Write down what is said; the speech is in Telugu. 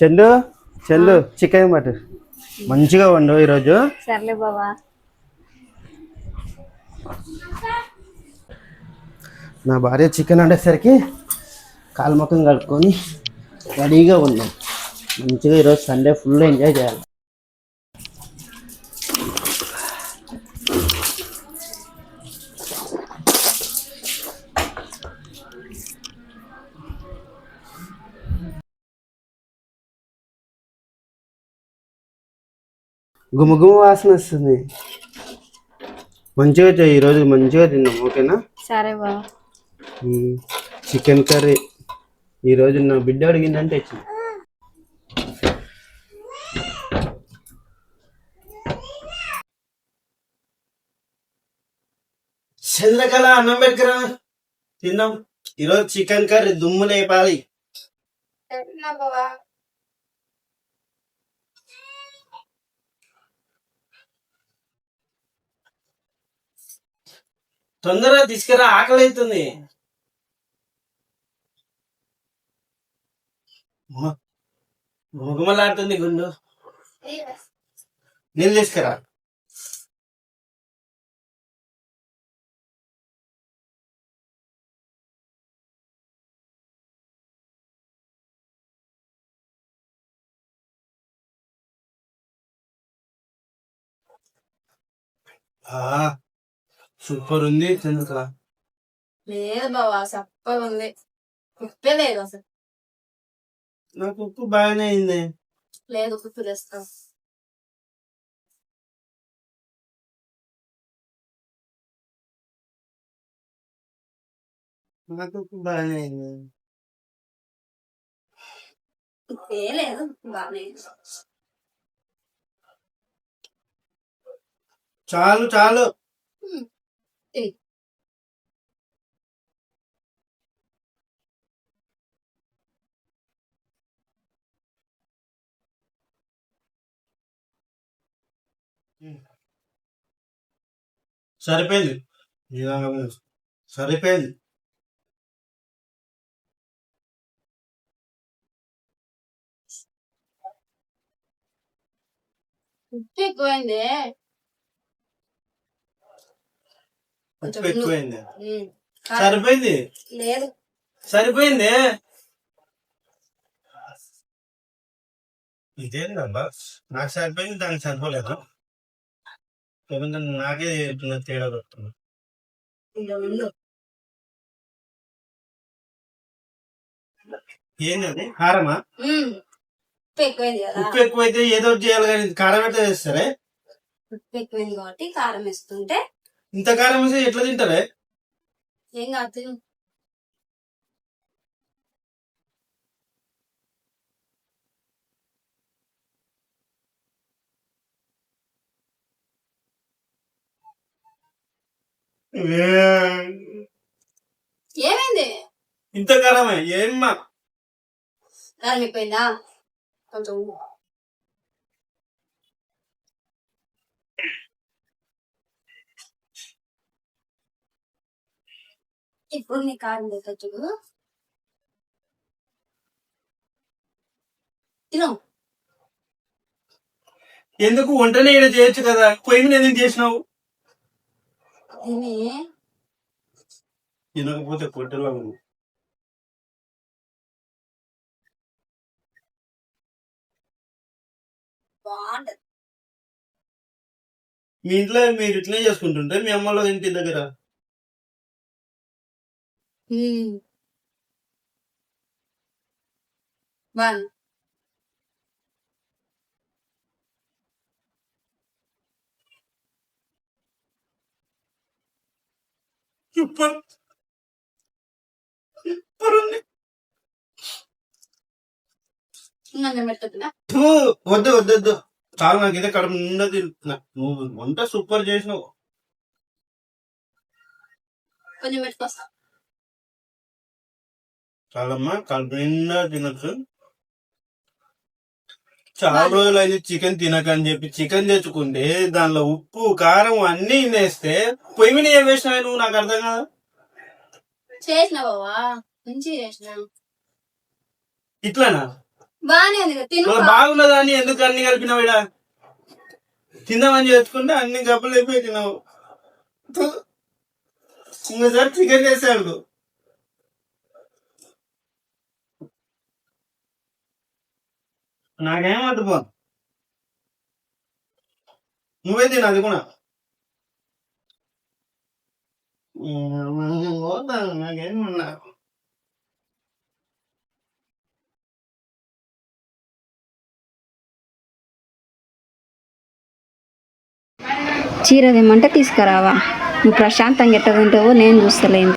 చెల్లు చెల్లు చికెన్ మటన్ మంచిగా వండు ఈరోజు. సర్లే బావా. నా భార్య చికెన్ వండేసరికి కాలు ముఖం కలుపుకొని రెడీగా ఉన్నాం. మంచిగా ఈరోజు సండే ఫుల్ ఎంజాయ్ చేయాలి. గుమగుమ వాసన వస్తుంది. మంచిగా చేయి, ఈరోజు మంచిగా తిన్నాం. ఓకేనా? సరే బావా. చికెన్ కర్రీ ఈరోజు నా బిడ్డ అడిగిందంటే ఇచ్చింది. చంద్రకళ అన్నం పెట్టుకురా, తిన్నాం. ఈరోజు చికెన్ కర్రీ దుమ్ము లేపాలి. తొందరగా తీసుకురా, ఆకలి అవుతుంది. గుమలాడుతుంది గుండు. నీళ్ళు తీసుకురా. సూపర్ ఉంది చంద్రకళ. లేదు బావా, సప్పగా ఉంది. ఉప్పే లేదు అసలు. నాకు ఉప్పు బాగానే అయింది. లేదు, ఉప్పు తెస్తాం. నాకు ఉప్పు బాగానే అయింది. ఉప్పే లేదు, బాగానే. చాలు చాలు. సరిపోయింది, సరిపోయింది. ఉప్పు ఎక్కువైంది. ఉప్పు ఎక్కువైంది. సరిపోయింది. లేదు, సరిపోయింది. ఇదేంటబ్బా, నాకు సరిపోయింది, దానికి సరిపోలేదు. నాకే తేడా కొడుతున్నా. ఏంటది, కారమా? ఉప్పు ఎక్కువైంది కదా. ఉప్పు ఎక్కువైతే ఏదో ఒకటి చేయాలి, కానీ కారం ఎట్లా చేస్తారే? ఉప్పు ఎక్కువైంది కాబట్టి కారం వేస్తుంటే. ఇంత కారం వేస్తే ఎట్లా తింటారే? ఏం కాదు. ఏమైంది? ఇంత కారమే ఏమ్మా? కారం ఎక్కువైందా? కొంచెం ఇప్పుడు నీ కారం లేదు చూడు, తిను. ఎందుకు వంటనే ఇక్కడ చేయొచ్చు కదా, పొయ్యి మీద ఎందుకు చేసినావు? తినకపోతే పొట్టలో బాగుంటది. మీ ఇంట్లో మీరు ఇట్లనే చేసుకుంటుంటే మీ అమ్మలో ఇంటి దగ్గర సూపర్ సూపర్ ఉంది. వద్దు వద్దు వద్దు, చాలా. నాకు ఇదే కడుపు నిండా తింటున్నా. నువ్వు వంట సూపర్ చేసినావు. కొంచెం పెట్టుకొస్తా. చాలమ్మా, కడుపు నిండా తినచ్చు. చాలా రోజులు అయింది చికెన్ తినకని చెప్పి చికెన్ తెచ్చుకుంటే దానిలో ఉప్పు కారం అన్ని వేస్తే పొయ్యి మీద ఏం వేసినావు నువ్వు, నాకు అర్థం కాదు. చేసిన బావా, మంచిగా చేసిన. ఇట్లానా? బానే ఉంది కదా, తిను. బాగున్నదా అని ఎందుకు అన్ని కలిపినావు ఇడ తిందామని చేసుకుంటే అన్ని గబ్బులు అయిపోయి తిన్నావు. ఇంకోసారి చికెన్ చేసాడు. నాకేం వద్దు పో, నువ్వే తిను అది కూడా. నాకేమన్నా చీర తెమ్మంటే తీసుకురావా? నువ్వు ప్రశాంతంగా ఎట్ట తింటావో నేను చూస్తలేను.